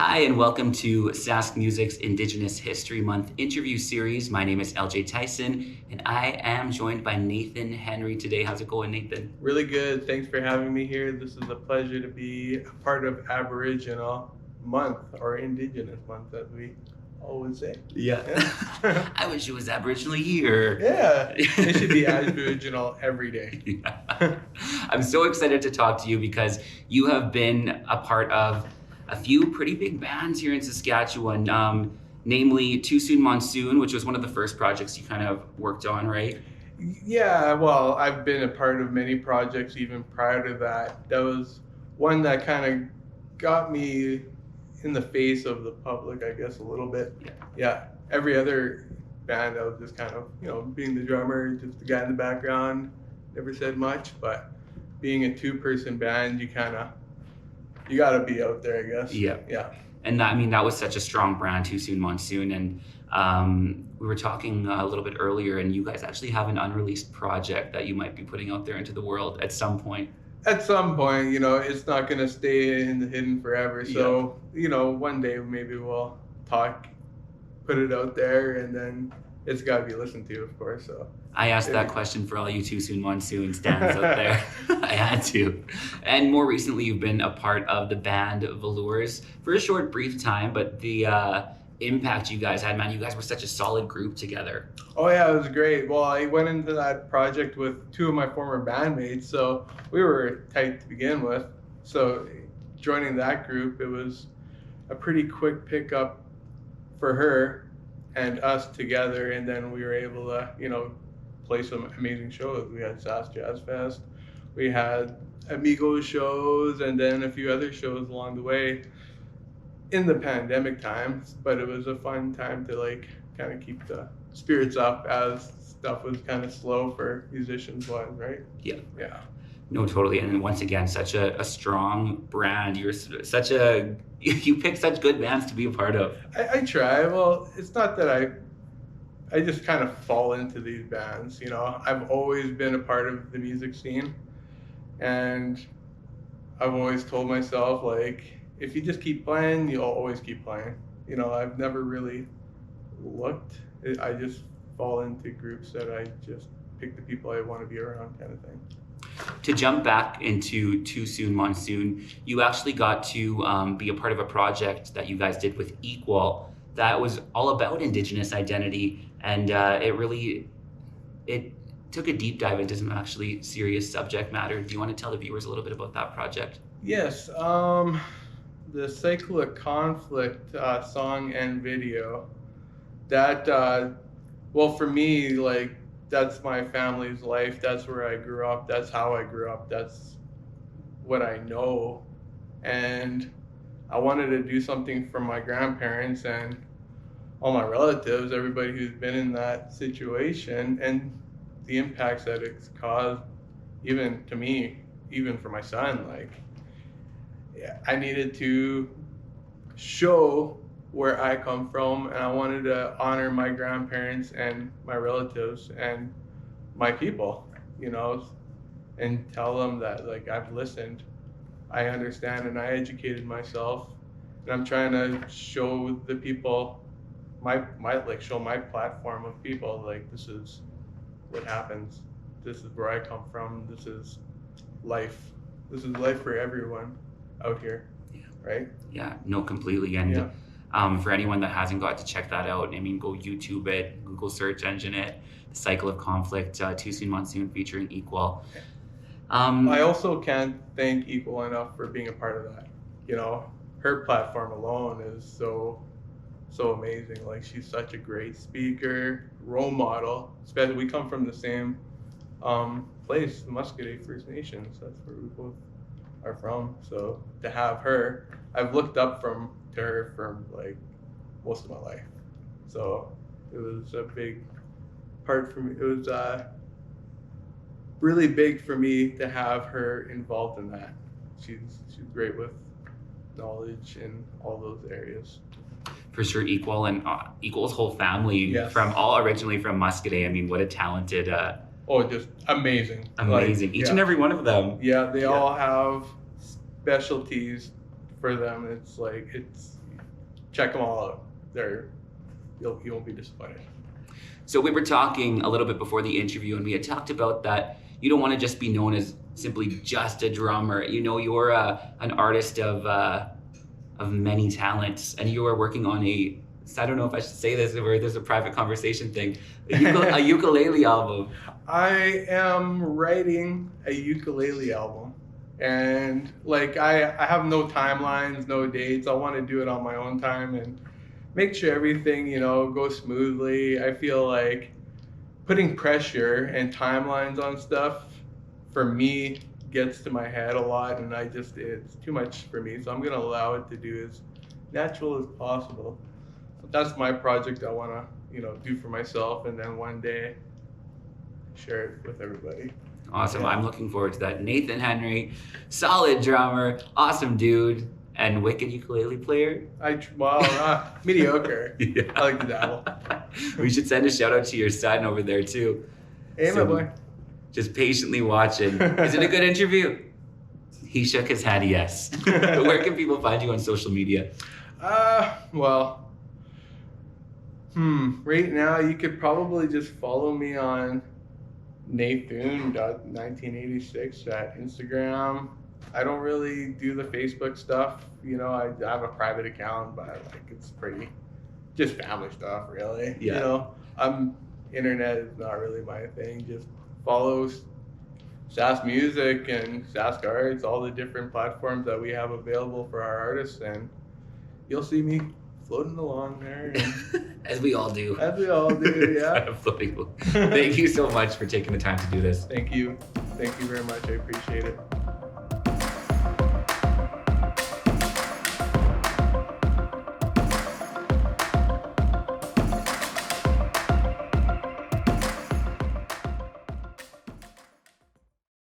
Hi, and welcome to Sask Music's Indigenous History Month interview series. My name is LJ Tyson, and I am joined by Nathan Henry today. How's it going, Nathan? Really good. Thanks for having me here. This is a pleasure to be a part of Aboriginal Month or Indigenous Month, as we always say. Yeah. Yeah, I wish it was Aboriginally here. yeah. It should be Aboriginal every day. Yeah. I'm so excited to talk to you because you have been a part of a few pretty big bands here in Saskatchewan, namely Too Soon Monsoon, which was one of the first projects you kind of worked on, right? Yeah, well, I've been a part of many projects even prior to that. That was one that kind of got me in the face of the public, I guess, a little bit. Yeah. Yeah, every other band, I was just kind of, being the drummer, just the guy in the background, never said much. But being a two-person band, you gotta be out there, I guess. Yeah. Yeah. And that was such a strong brand, Too Soon Monsoon. And we were talking a little bit earlier, and you guys actually have an unreleased project that you might be putting out there into the world at some point. At some point, it's not gonna stay in the hidden forever. So, one day maybe we'll talk, put it out there, and then it's gotta be listened to, of course. So I asked that question for all you Too Soon Monsoon stands out there. I had to. And more recently, you've been a part of the band Velours for a short, brief time, but the impact you guys had, man, you guys were such a solid group together. Oh yeah, it was great. Well, I went into that project with two of my former bandmates, so we were tight to begin with. So joining that group, it was a pretty quick pickup for her and us together, and then we were able to, play some amazing shows. We had Sask Jazz Fest, we had Amigos shows, and then a few other shows along the way in the pandemic times. But it was a fun time to kind of keep the spirits up as stuff was kind of slow for musicians wise, right? Yeah. Yeah. No, totally. And once again, such a strong brand. You pick such good bands to be a part of. I try. Well, it's not that I just kind of fall into these bands. I've always been a part of the music scene, and I've always told myself, if you just keep playing, you'll always keep playing. I've never really looked. I just fall into groups that I just pick the people I want to be around, kind of thing. To jump back into Too Soon Monsoon, you actually got to be a part of a project that you guys did with Equal that was all about Indigenous identity, and it took a deep dive into some actually serious subject matter. Do you want to tell the viewers a little bit about that project? Yes. The Cycle of Conflict song and video. That well, for me, that's my family's life. That's where I grew up. That's how I grew up. That's what I know. And I wanted to do something for my grandparents and all my relatives, everybody who's been in that situation, and the impacts that it's caused, even to me, even for my son. Yeah, I needed to show where I come from, and I wanted to honor my grandparents and my relatives and my people, and tell them that I've listened, I understand, and I educated myself, and I'm trying to show the people show my platform of people, this is what happens, this is where I come from, this is life for everyone out here. Yeah. Right? Yeah, no, completely. And Yeah. For anyone that hasn't got to check that out, go YouTube it, Google search engine it, The Cycle of Conflict, Too Soon Monsoon featuring Equal. I also can't thank Equal enough for being a part of that. Her platform alone is so amazing. She's such a great speaker, role model. Especially, we come from the same place, the Muscogee First Nations. That's where we both are from. So to have her, I've looked up to her for most of my life. So it was a big part for me. It was really big for me to have her involved in that. She's great with knowledge in all those areas. For sure, Equal and Equal's whole family, Yes. originally from Muscogee. What a talented, Just amazing. amazing. Each and every one of them. Yeah, they all have specialties for them. It's check them all out. You won't be disappointed. So we were talking a little bit before the interview, and we had talked about that you don't want to just be known as simply just a drummer. You know, you're an artist of many talents, and you are working on I don't know if I should say this or there's a private conversation thing, a ukulele album. I am writing a ukulele album, and like I have no timelines, no dates. I want to do it on my own time and make sure everything, goes smoothly. I feel like putting pressure and timelines on stuff for me gets to my head a lot, and it's too much for me. So I'm gonna allow it to do as natural as possible. That's my project I wanna, do for myself, and then one day share it with everybody. Awesome. Yeah. I'm looking forward to that. Nathan Henry, solid drummer, awesome dude, and wicked ukulele player. Mediocre. Yeah. I like to dabble. We should send a shout out to your son over there too. Hey, my boy. Just patiently watching. Is it a good interview? He shook his head yes. Where can people find you on social media? Right now you could probably just follow me on Nathoon.1986 at Instagram. I don't really do the Facebook stuff. I have a private account, but it's pretty just family stuff, really. Yeah. Internet is not really my thing. Just follow Sask Music and Sask Arts, all the different platforms that we have available for our artists, and you'll see me floating along there. As we all do. As we all do, yeah. Floating. Thank you so much for taking the time to do this. Thank you. Thank you very much. I appreciate it.